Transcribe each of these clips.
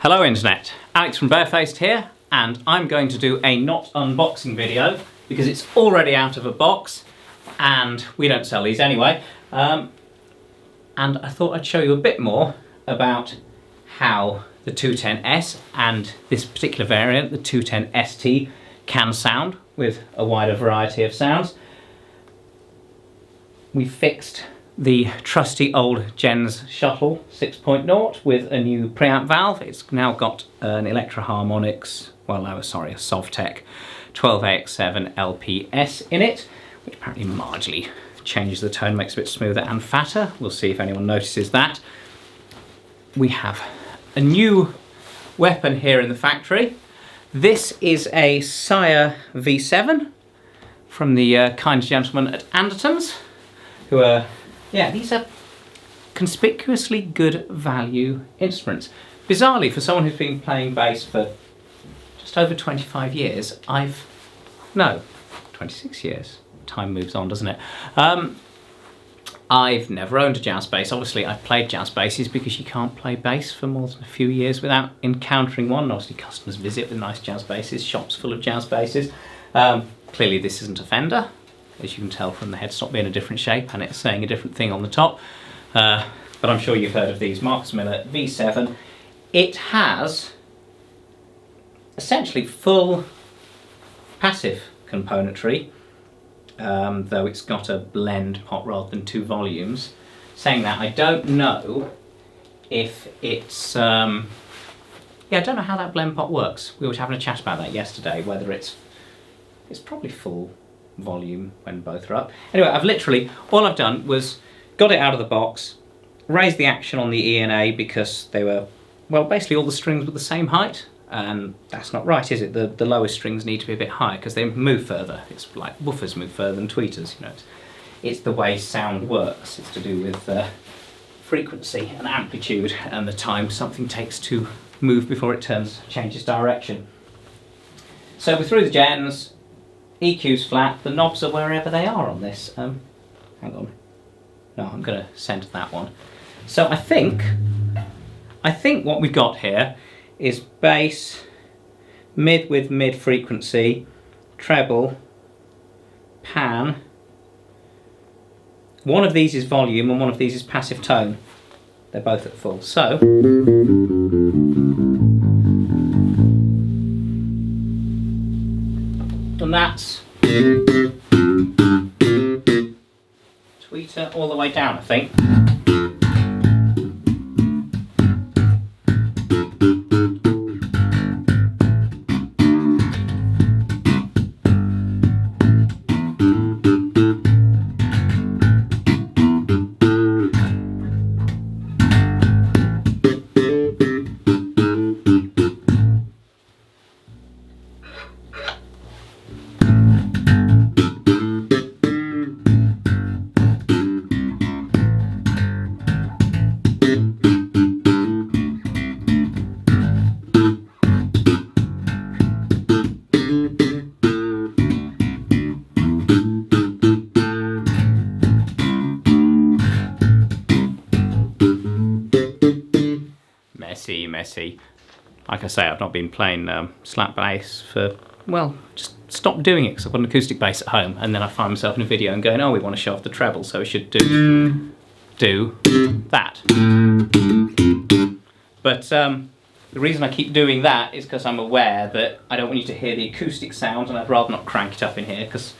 Hello Internet, Alex from Barefaced here, and I'm going to do a not unboxing video because it's already out of a box and we don't sell these anyway. And I thought I'd show you a bit more about how the 210S and this particular variant, the 210ST, can sound with a wider variety of sounds. We fixed the trusty old Jazzzzzz shuttle 6.0 with a new preamp valve. It's now got an Electro Harmonics, well no, sorry, a Sovtech 12AX7 LPS in it, which apparently marginally changes the tone, makes it a bit smoother and fatter. We'll see if anyone notices that. We have a new weapon here in the factory. This is a Sire V7 from the kind gentlemen at Anderton's, who are, yeah, these are conspicuously good value instruments. Bizarrely, for someone who's been playing bass for just over 25 years, 26 years. Time moves on, doesn't it? I've never owned a jazz bass. Obviously, I've played jazz basses because you can't play bass for more than a few years without encountering one. Obviously, customers visit with nice jazz basses, shops full of jazz basses. Clearly, this isn't a Fender, as you can tell from the headstock being a different shape and it's saying a different thing on the top. But I'm sure you've heard of these, Marcus Miller V7. It has essentially full passive componentry, though it's got a blend pot rather than two volumes. Saying that, I don't know if it's, yeah, I don't know how that blend pot works. We were having a chat about that yesterday, whether it's probably full volume when both are up. Anyway, all I've done was got it out of the box, raised the action on the E and A because they were, well, basically all the strings were the same height, and that's not right, is it? The lowest strings need to be a bit higher because they move further. It's like woofers move further than tweeters, you know. It's the way sound works. It's to do with frequency and amplitude and the time something takes to move before it changes direction. So we threw the gens, EQ's flat, the knobs are wherever they are on this. Hang on. No, I'm going to center that one. So I think what we've got here is bass, mid with mid frequency, treble, pan. One of these is volume and one of these is passive tone. They're both at full. So and that's tweeter all the way down, I think. Messy. Like I say, I've not been playing slap bass for, well, just stopped doing it because I've got an acoustic bass at home, and then I find myself in a video and going, oh, we want to show off the treble, so we should do that. But the reason I keep doing that is because I'm aware that I don't want you to hear the acoustic sound, and I'd rather not crank it up in here because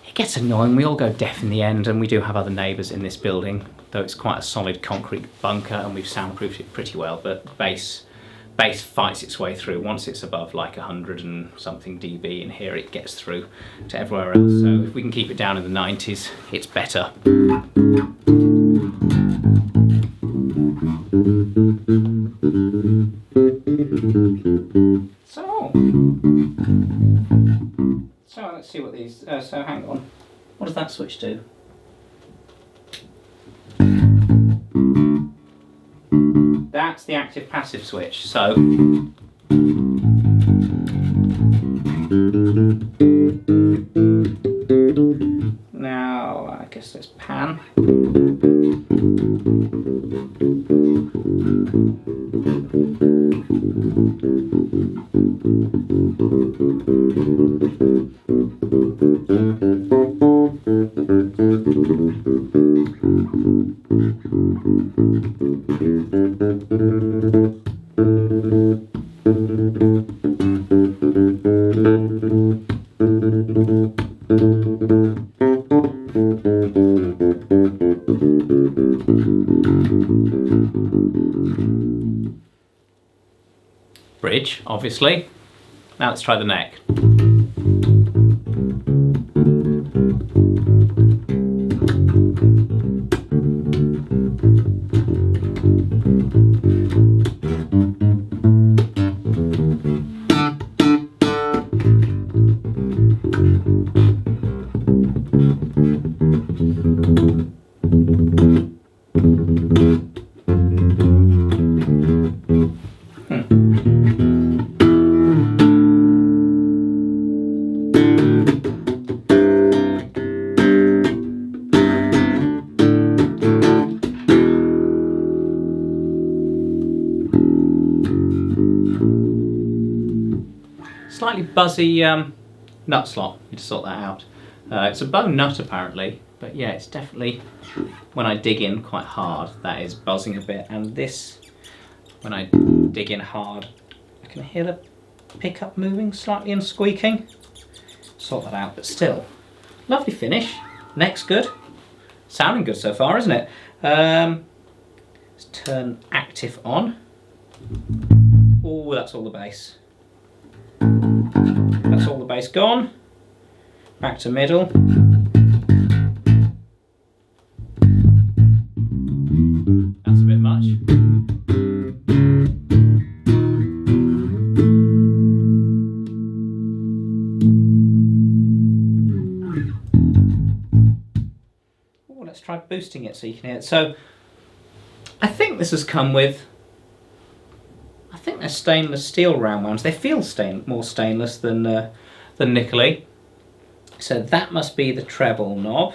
it gets annoying. We all go deaf in the end, and we do have other neighbours in this building, though it's quite a solid concrete bunker and we've soundproofed it pretty well, but bass fights its way through. Once it's above like 100 and something dB in here, it gets through to everywhere else. So if we can keep it down in the 90s, it's better. So let's see what these, so hang on, what does that switch do? That's the active passive switch, so now I guess let's pan. Bridge, obviously. Now let's try the neck. Slightly buzzy nut slot, need to sort that out. It's a bone nut apparently, but yeah, it's definitely, when I dig in quite hard, that is buzzing a bit. And this, when I dig in hard, I can hear the pickup moving slightly and squeaking. Sort that out, but still, lovely finish. Neck's good, sounding good so far, isn't it? Let's turn active on. Oh, that's all the bass. That's all the bass gone. Back to middle. That's a bit much. Oh, let's try boosting it so you can hear it. So, I think this has come with, I think they're stainless steel round ones. They feel more stainless than nickel-y. So that must be the treble knob.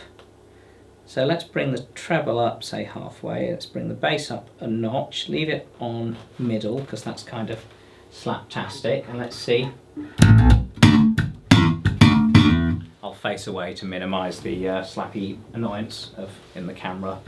So let's bring the treble up, say halfway. Let's bring the bass up a notch. Leave it on middle because that's kind of slaptastic. And let's see. I'll face away to minimise the slappy annoyance in the camera.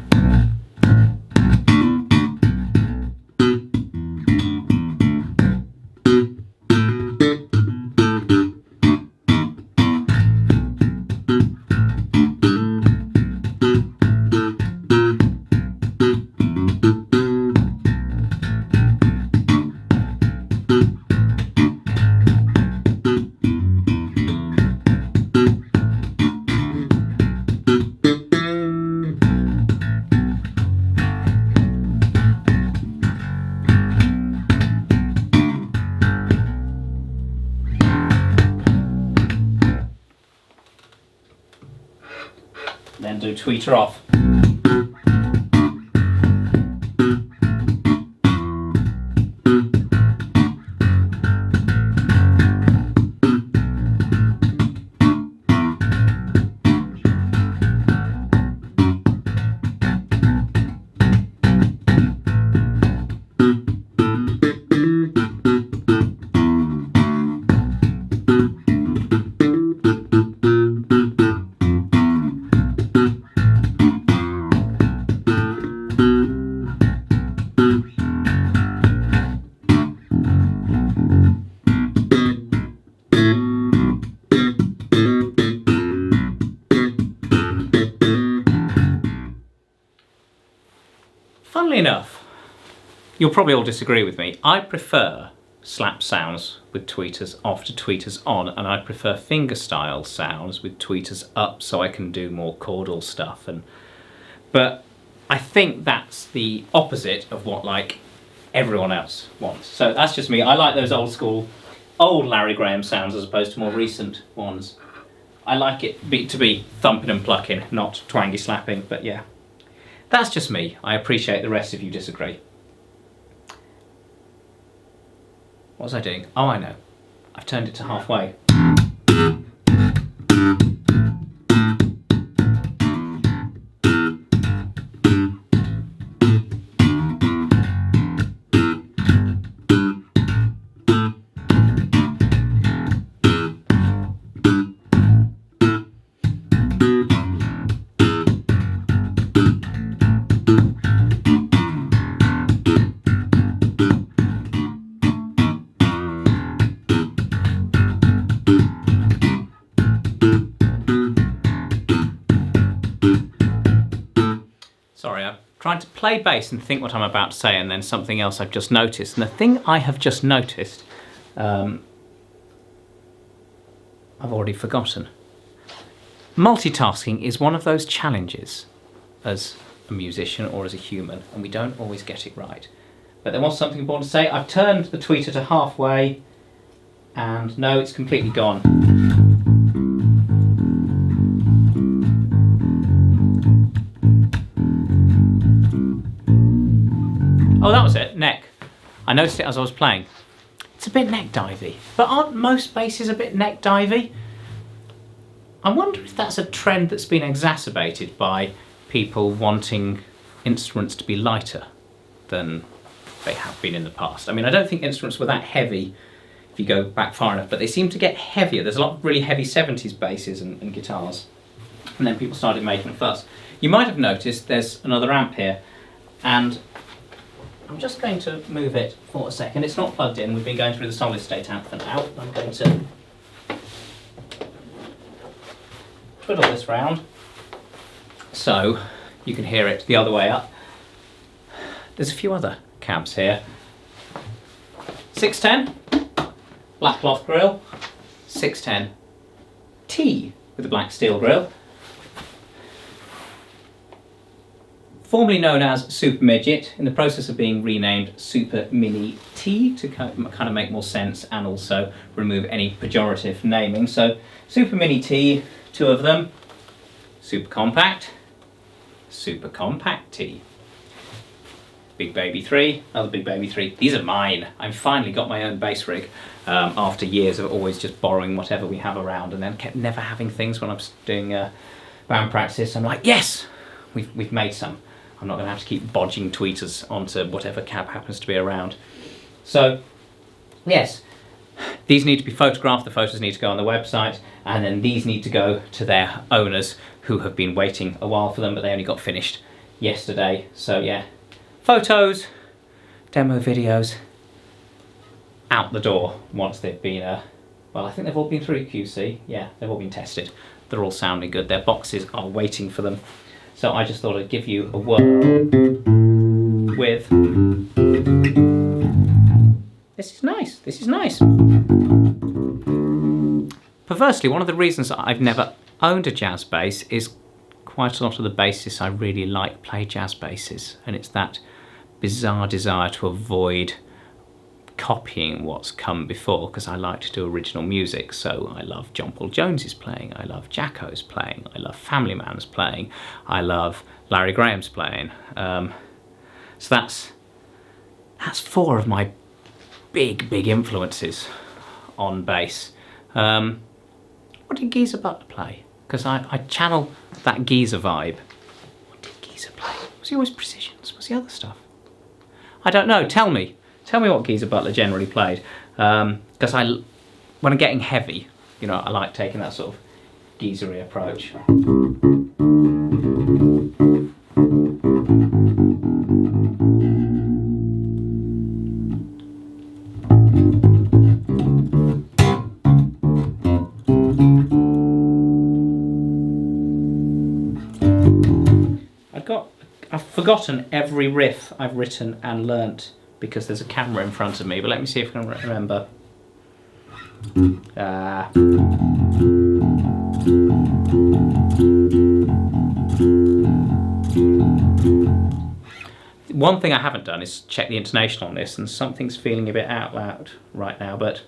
Then do tweeter off. Funnily enough, you'll probably all disagree with me. I prefer slap sounds with tweeters off to tweeters on, and I prefer fingerstyle sounds with tweeters up so I can do more chordal stuff. But I think that's the opposite of what like everyone else wants. So that's just me. I like those old school, old Larry Graham sounds as opposed to more recent ones. I like it to be thumping and plucking, not twangy slapping, but yeah. That's just me. I appreciate the rest of you disagree. What was I doing? Oh, I know. I've turned it to halfway. trying to play bass and think what I'm about to say, and then something else I've just noticed. And the thing I have just noticed, I've already forgotten. Multitasking is one of those challenges as a musician or as a human, and we don't always get it right. But there was something important to say. I've turned the tweeter to halfway, and no, it's completely gone. Oh, that was it, neck. I noticed it as I was playing. It's a bit neck divey, but aren't most basses a bit neck divey? I wonder if that's a trend that's been exacerbated by people wanting instruments to be lighter than they have been in the past. I mean, I don't think instruments were that heavy if you go back far enough, but they seem to get heavier. There's a lot of really heavy 70s basses and guitars, and then people started making a fuss. You might have noticed there's another amp here, and I'm just going to move it for a second. It's not plugged in. We've been going through the solid state amp for now. I'm going to twiddle this round so you can hear it the other way up. There's a few other cabs here. 610, black cloth grille. 610T with a black steel grille. Formerly known as Super Midget, in the process of being renamed Super Mini T to kind of make more sense and also remove any pejorative naming. So Super Mini T, two of them, Super Compact T, Big Baby 3, another Big Baby 3. These are mine. I've finally got my own bass rig after years of always just borrowing whatever we have around, and then kept never having things when I was doing band practice. I'm like, yes, we've made some. I'm not going to have to keep bodging tweeters onto whatever cab happens to be around. So, yes, these need to be photographed, the photos need to go on the website, and then these need to go to their owners who have been waiting a while for them, but they only got finished yesterday. So yeah, photos, demo videos, out the door once they've been, well, I think they've all been through QC. Yeah, they've all been tested. They're all sounding good. Their boxes are waiting for them. So I just thought I'd give you a word with, this is nice, this is nice. Perversely, one of the reasons I've never owned a jazz bass is quite a lot of the bassists I really like play jazz basses, and it's that bizarre desire to avoid copying what's come before, because I like to do original music. So I love John Paul Jones's playing, I love Jacko's playing, I love Family Man's playing, I love Larry Graham's playing. So that's four of my big influences on bass. What did Geezer Butler play? Because I channel that Geezer vibe. What did Geezer play? Was he always precisions? Was he other stuff? I don't know, tell me. Tell me what Geezer Butler generally played, because when I'm getting heavy, you know, I like taking that sort of geezery approach. I've forgotten every riff I've written and learnt because there's a camera in front of me, but let me see if I can remember. One thing I haven't done is check the intonation on this, and something's feeling a bit out loud right now, but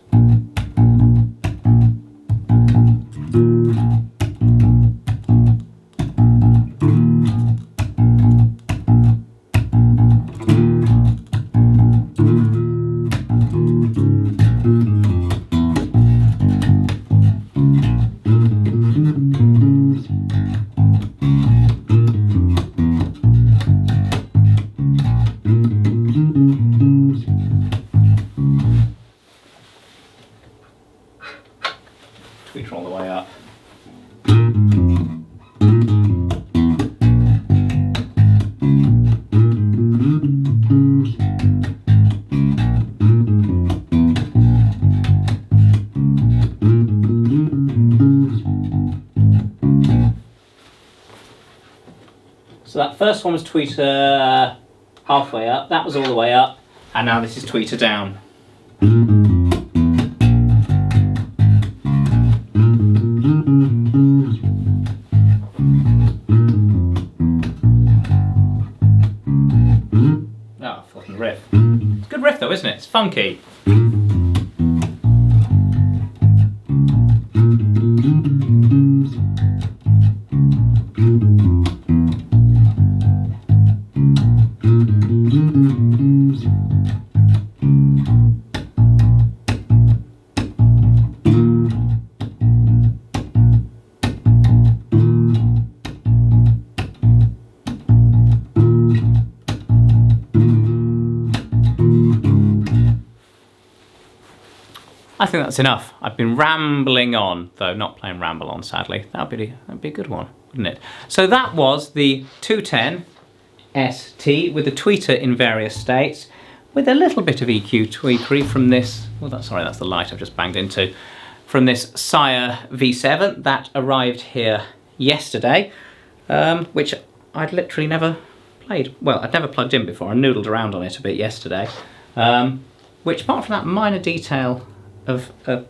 tweeter all the way up. So that first one was tweeter halfway up, that was all the way up, and now this is tweeter down. Oh, fucking riff. It's a good riff though, isn't it? It's funky. I think that's enough. I've been rambling on, though not playing Ramble On, sadly. That'd be a good one, wouldn't it? So that was the 210ST with the tweeter in various states, with a little bit of EQ tweakery from this, well, sorry, that's the light I've just banged into, from this Sire V7 that arrived here yesterday, which I'd literally never played. Well, I'd never plugged in before. I noodled around on it a bit yesterday, which apart from that minor detail of a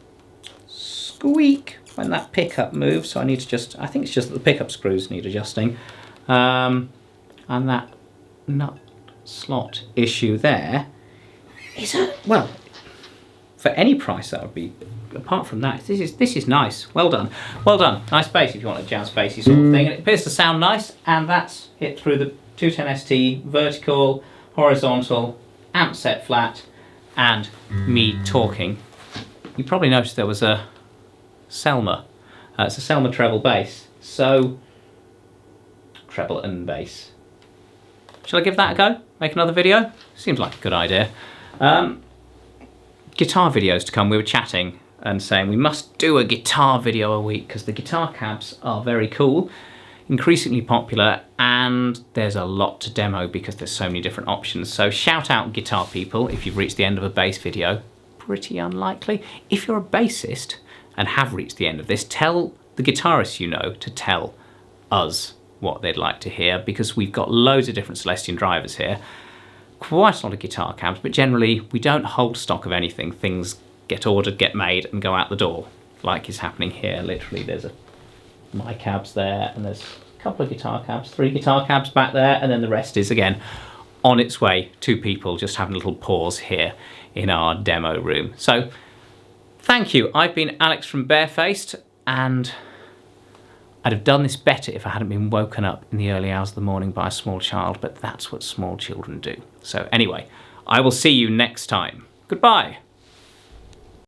squeak when that pickup moves, so I need to just, I think it's just that the pickup screws need adjusting, and that nut slot issue there is well, for any price that would be, apart from that, this is nice. Well done, nice bass if you want a jazz bassy sort of thing, and it appears to sound nice, and that's hit through the 210ST vertical, horizontal, amp set flat, and me talking. You probably noticed there was a Selmer. It's a Selmer Treble Bass. So, Treble N Bass. Shall I give that a go? Make another video? Seems like a good idea. Guitar videos to come. We were chatting and saying we must do a guitar video a week because the guitar cabs are very cool, increasingly popular, and there's a lot to demo because there's so many different options. So shout out guitar people if you've reached the end of a bass video. Pretty unlikely. If you're a bassist and have reached the end of this, tell the guitarists you know to tell us what they'd like to hear, because we've got loads of different Celestion drivers here, quite a lot of guitar cabs, but generally we don't hold stock of anything. Things get ordered, get made, and go out the door, like is happening here. Literally, there's my cabs there, and there's a couple of guitar cabs, 3 guitar cabs back there, and then the rest is, again, on its way. 2 people just having a little pause here in our demo room. So, thank you. I've been Alex from Barefaced, and I'd have done this better if I hadn't been woken up in the early hours of the morning by a small child, but that's what small children do. So anyway, I will see you next time. Goodbye.